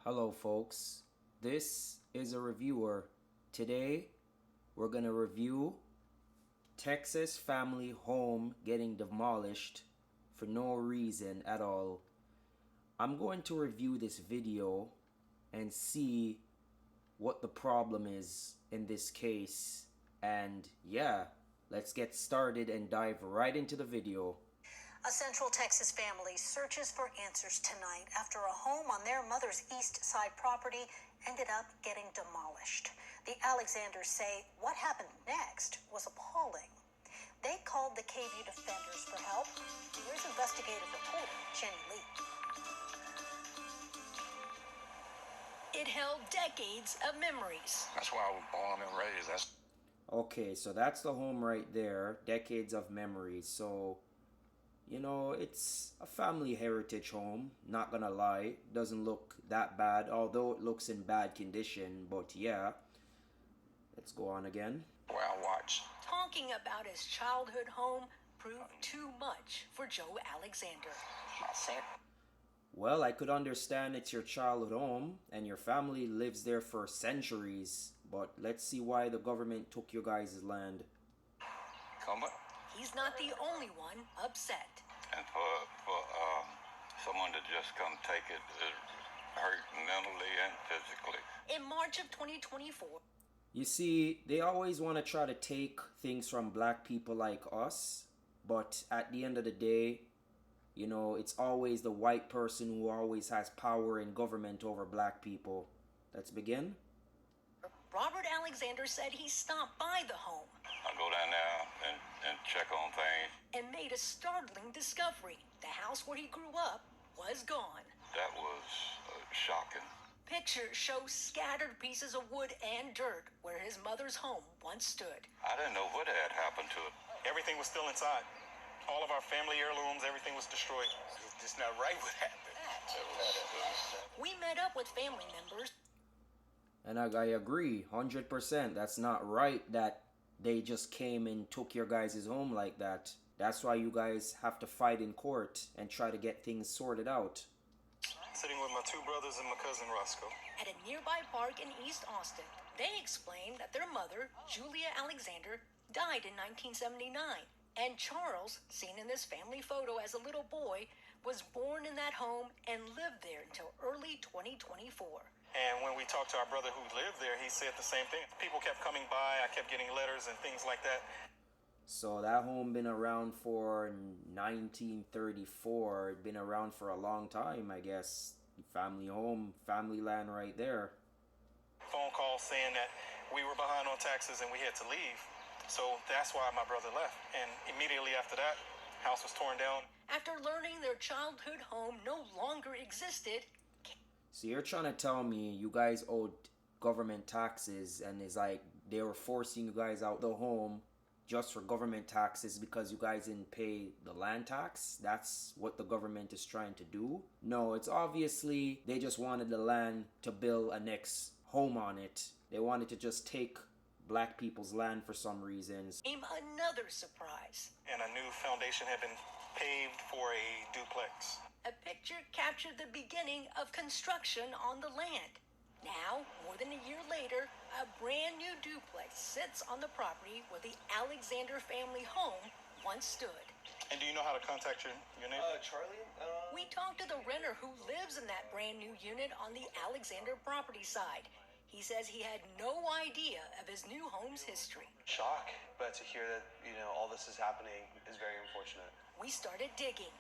Hello folks, this is a reviewer. Today we're gonna review Texas family home getting demolished for no reason at all. I'm going to review this video and see what the problem is in this case, and yeah, let's get started and dive right into the video. A Central Texas family searches for answers tonight after a home on their mother's East Side property ended up getting demolished. The Alexanders say what happened next was appalling. They called the KVU defenders for help. Here's investigative reporter Jenny Lee. It held decades of memories. That's why I was born and raised. Okay, so that's the home right there. Decades of memories. So it's a family heritage home, not gonna lie. Doesn't look that bad, although it looks in bad condition, but yeah. Let's go on again. where I watched. Talking about his childhood home proved too much for Joe Alexander. My son. Well, I could understand it's your childhood home and your family lives there for centuries, but let's see why the government took your guys' land. Come up. He's not the only one upset. And for someone to just come take it hurt mentally and physically. In March of 2024, You see, they always want to try to take things from black people like us, but at the end of the day, it's always the white person who always has power in government over black people. Let's begin. Robert Alexander said he stopped by the home I go down there and check on things. and made a startling discovery. The house where he grew up was gone. That was shocking. Pictures show scattered pieces of wood and dirt where his mother's home once stood. I didn't know what had happened to it. Everything was still inside. All of our family heirlooms, everything was destroyed. It's just not right what happened. We met up with family members. And I agree, 100%. That's not right that they just came and took your guys' home like that. That's why you guys have to fight in court and try to get things sorted out. Sitting with my two brothers and my cousin Roscoe. At a nearby park in East Austin, they explained that their mother, Julia Alexander, died in 1979, and Charles, seen in this family photo as a little boy, was born in that home and lived there until early 2024. And when we talked to our brother who lived there, he said the same thing. People kept coming by, I kept getting letters and things like that. So that home been around for 1934. It been around for a long time, I guess. Family home, family land right there. Phone call saying that we were behind on taxes and we had to leave. So that's why my brother left. And immediately after that, house was torn down. After learning their childhood home no longer existed, So you're trying to tell me you guys owed government taxes and it's like they were forcing you guys out the home just for government taxes because you guys didn't pay the land tax? That's what the government is trying to do? No, it's obviously they just wanted the land to build a next home on it. They wanted to just take black people's land for some reasons. came another surprise. And a new foundation had been paved for a duplex. A picture captured the beginning of construction on the land. Now, more than a year later, a brand new duplex sits on the property where the Alexander family home once stood. And do you know how to contact your neighbor? Charlie? We talked to the renter who lives in that brand new unit on the Alexander property side. He says he had no idea of his new home's history. Shock, but to hear that, all this is happening is very unfortunate. We started digging.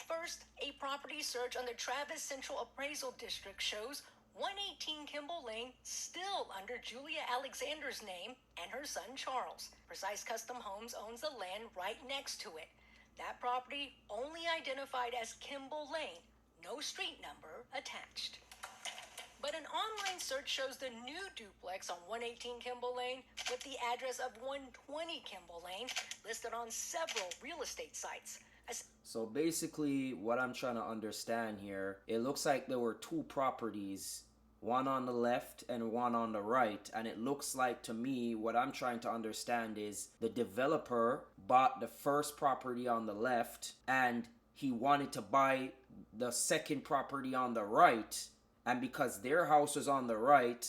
First, a property search on the Travis Central Appraisal District shows 118 Kimball Lane still under Julia Alexander's name and her son Charles. Precise Custom Homes owns the land right next to it. That property only identified as Kimball Lane, no street number attached. But an online search shows the new duplex on 118 Kimball Lane with the address of 120 Kimball Lane listed on several real estate sites. So basically what I'm trying to understand here, it looks like there were two properties, one on the left and one on the right, and it looks like to me what I'm trying to understand is the developer bought the first property on the left and he wanted to buy the second property on the right, And because their house was on the right,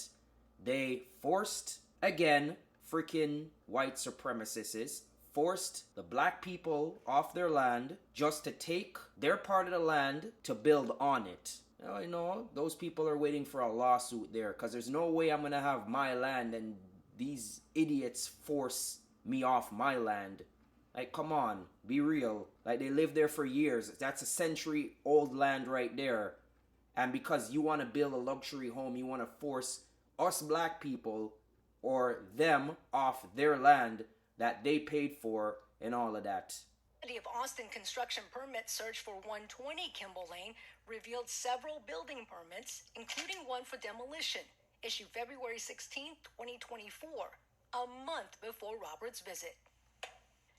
they forced, again, freaking white supremacists, forced the black people off their land just to take their part of the land to build on it. Now, you know, those people are waiting for a lawsuit there, because there's no way I'm going to have my land and these idiots force me off my land. Like, come on, be real. Like, they lived there for years. That's a century-old land right there. And because you want to build a luxury home, you want to force us black people or them off their land that they paid for and all of that. The City of Austin construction permit search for 120 Kimball Lane revealed several building permits, including one for demolition, issued February 16, 2024, a month before Robert's visit.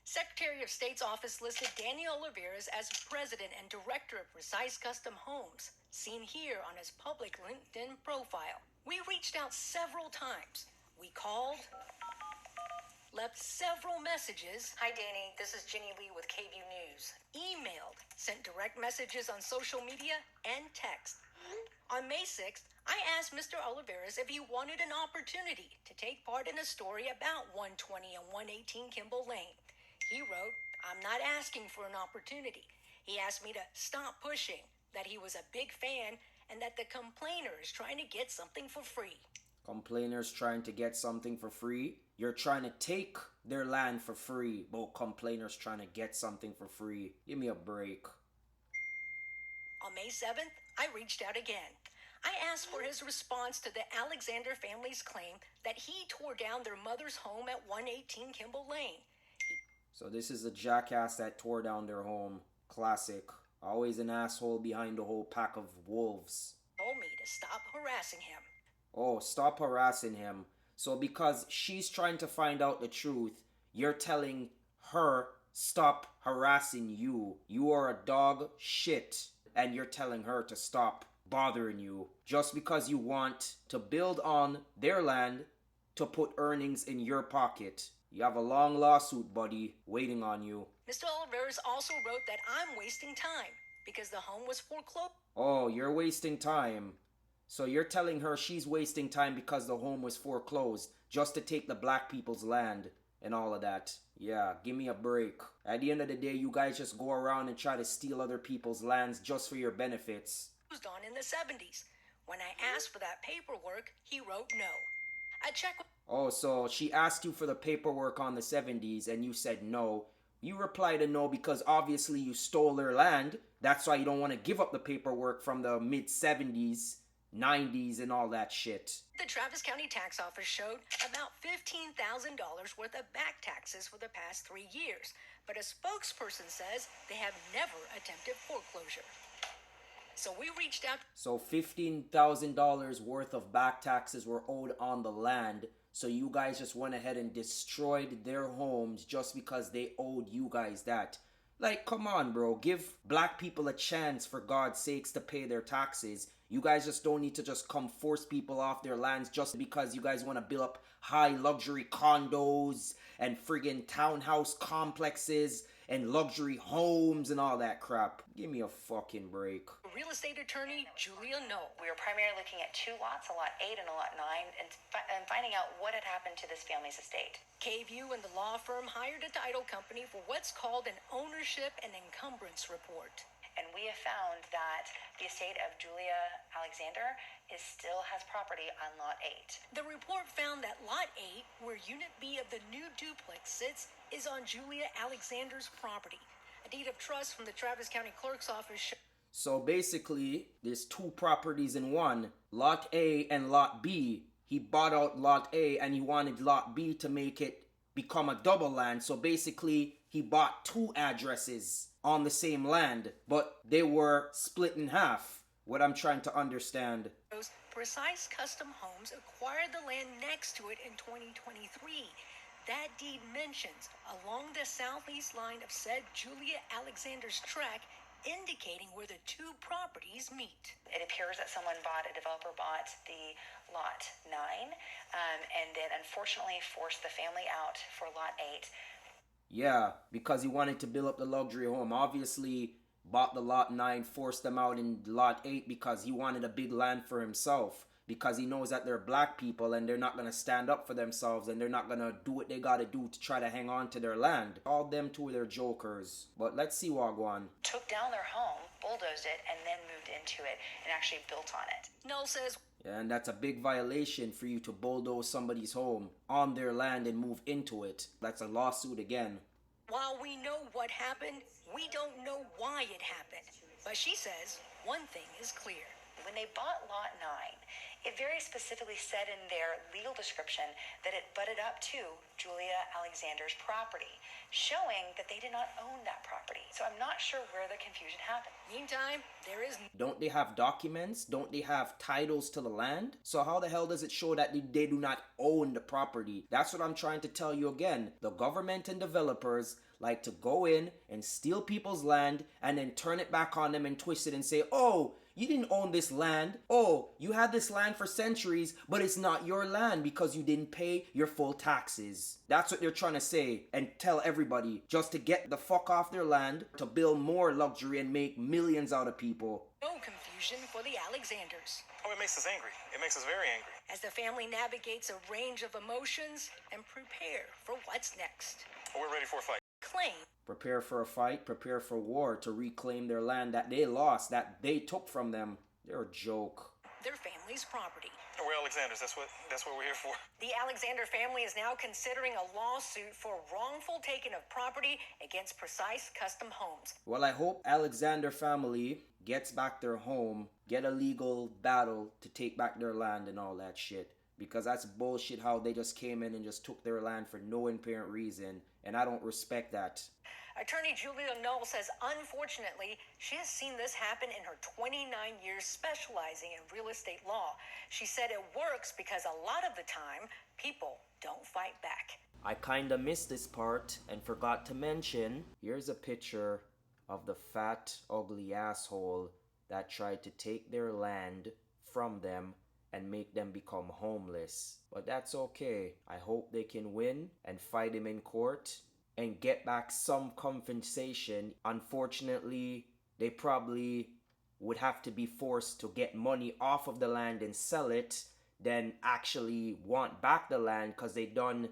Secretary of State's office listed Danny Oliveras as president and director of Precise Custom Homes, seen here on his public LinkedIn profile. We reached out several times. We called, left several messages. Hi, Danny. This is Jenny Lee with KVU News. Emailed, sent direct messages on social media, and text. On May 6th, I asked Mr. Oliveras if he wanted an opportunity to take part in a story about 120 and 118 Kimball Lane. He wrote, "I'm not asking for an opportunity. He asked me to stop pushing, that he was a big fan, and that the complainer is trying to get something for free." Complainers trying to get something for free? You're trying to take their land for free, but complainers trying to get something for free. Give me a break. On May 7th, I reached out again. I asked for his response to the Alexander family's claim that he tore down their mother's home at 118 Kimball Lane. So this is a jackass that tore down their home. Classic. Always an asshole behind a whole pack of wolves. Told me to stop harassing him. Oh, stop harassing him. So because she's trying to find out the truth, you're telling her stop harassing you. You are a dog shit. And you're telling her to stop bothering you. Just because you want to build on their land to put earnings in your pocket. You have a long lawsuit, buddy, waiting on you. Mr. Oliveras also wrote that I'm wasting time because the home was foreclosed. Oh, you're wasting time. So you're telling her she's wasting time because the home was foreclosed just to take the black people's land and all of that. Yeah, give me a break. At the end of the day, you guys just go around and try to steal other people's lands just for your benefits. On in the 70s. When I asked for that paperwork, he wrote no. I checked with Oh, so she asked you for the paperwork on the 70s and you said no. You replied to no because obviously you stole their land. That's why you don't want to give up the paperwork from the mid-70s, 90s, and all that shit. the Travis County Tax Office showed about $15,000 worth of back taxes for the past 3 years, but a spokesperson says they have never attempted foreclosure. So we reached out. So $15,000 worth of back taxes were owed on the land. So you guys just went ahead and destroyed their homes just because they owed you guys that. Like, come on, bro. Give black people a chance, for God's sakes, to pay their taxes. You guys just don't need to just come force people off their lands just because you guys want to build up high luxury condos and friggin' townhouse complexes and luxury homes and all that crap. Give me a fucking break. Real estate attorney Julia Knoll. We were primarily looking at 2 lots, a lot 8 and a lot 9, and finding out what had happened to this family's estate. KVU and the law firm hired a title company for what's called an ownership and encumbrance report. And we have found that the estate of Julia Alexander still has property on lot 8. The report found that lot 8, where unit B of the new duplex sits, is on Julia Alexander's property. A deed of trust from the Travis County Clerk's office So basically, there's 2 properties in one, lot A and lot B. He bought out lot A and he wanted lot B to make it become a double land. So basically, he bought 2 addresses on the same land, but they were split in half. What I'm trying to understand. Precise Custom Homes acquired the land next to it in 2023. That deed mentions along the southeast line of said Julia Alexander's track, indicating where the 2 properties meet. It appears that a developer bought the lot 9, and then unfortunately forced the family out for lot 8. Yeah, because he wanted to build up the luxury home. Obviously, bought the lot 9, forced them out in lot 8 because he wanted a big land for himself. Because he knows that they're black people and they're not going to stand up for themselves and they're not going to do what they got to do to try to hang on to their land. All them two are their jokers. But let's see what go on. Took down their home, bulldozed it, and then moved into it and actually built on it. Null says, Yeah, and that's a big violation for you to bulldoze somebody's home on their land and move into it. That's a lawsuit again. while we know what happened, we don't know why it happened. But she says one thing is clear. When they bought Lot 9, it very specifically said in their legal description that it butted up to Julia Alexander's property, showing that they did not own that property. So I'm not sure where the confusion happened. Meantime, there is Don't they have documents? Don't they have titles to the land? So how the hell does it show that they do not own the property? That's what I'm trying to tell you again. The government and developers like to go in and steal people's land and then turn it back on them and twist it and say, oh, you didn't own this land. Oh, you had this land for centuries, but it's not your land because you didn't pay your full taxes. That's what they're trying to say and tell everybody, just to get the fuck off their land, to build more luxury and make millions out of people. no confusion for the Alexanders. Oh, it makes us angry. It makes us very angry. As the family navigates a range of emotions and prepare for what's next. We're ready for a fight. Claim Prepare for a fight, prepare for war to reclaim their land that they lost, that they took from them. They're a joke. their family's property. We're Alexanders. That's what we're here for. The Alexander family is now considering a lawsuit for wrongful taking of property against Precise Custom Homes. Well, I hope Alexander family gets back their home, get a legal battle to take back their land and all that shit. Because that's bullshit how they just came in and just took their land for no apparent reason. And I don't respect that. Attorney Julia Null says, unfortunately, she has seen this happen in her 29 years specializing in real estate law. She said it works because a lot of the time, people don't fight back. I kinda missed this part and forgot to mention, here's a picture of the fat, ugly asshole that tried to take their land from them and make them become homeless. But that's okay. I hope they can win and fight him in court and get back some compensation. Unfortunately, they probably would have to be forced to get money off of the land and sell it, then actually want back the land because they done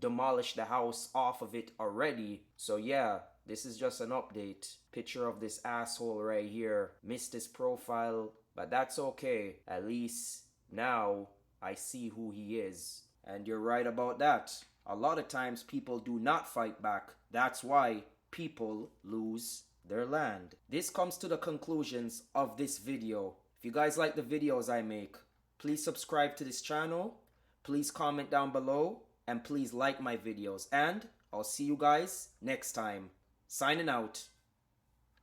demolished the house off of it already. So yeah, this is just an update. Picture of this asshole right here. Missed his profile, but that's okay. At least now I see who he is. And you're right about that. A lot of times people do not fight back. That's why people lose their land. This comes to the conclusions of this video. If you guys like the videos I make, please subscribe to this channel. Please comment down below. And please like my videos. And I'll see you guys next time. Signing out.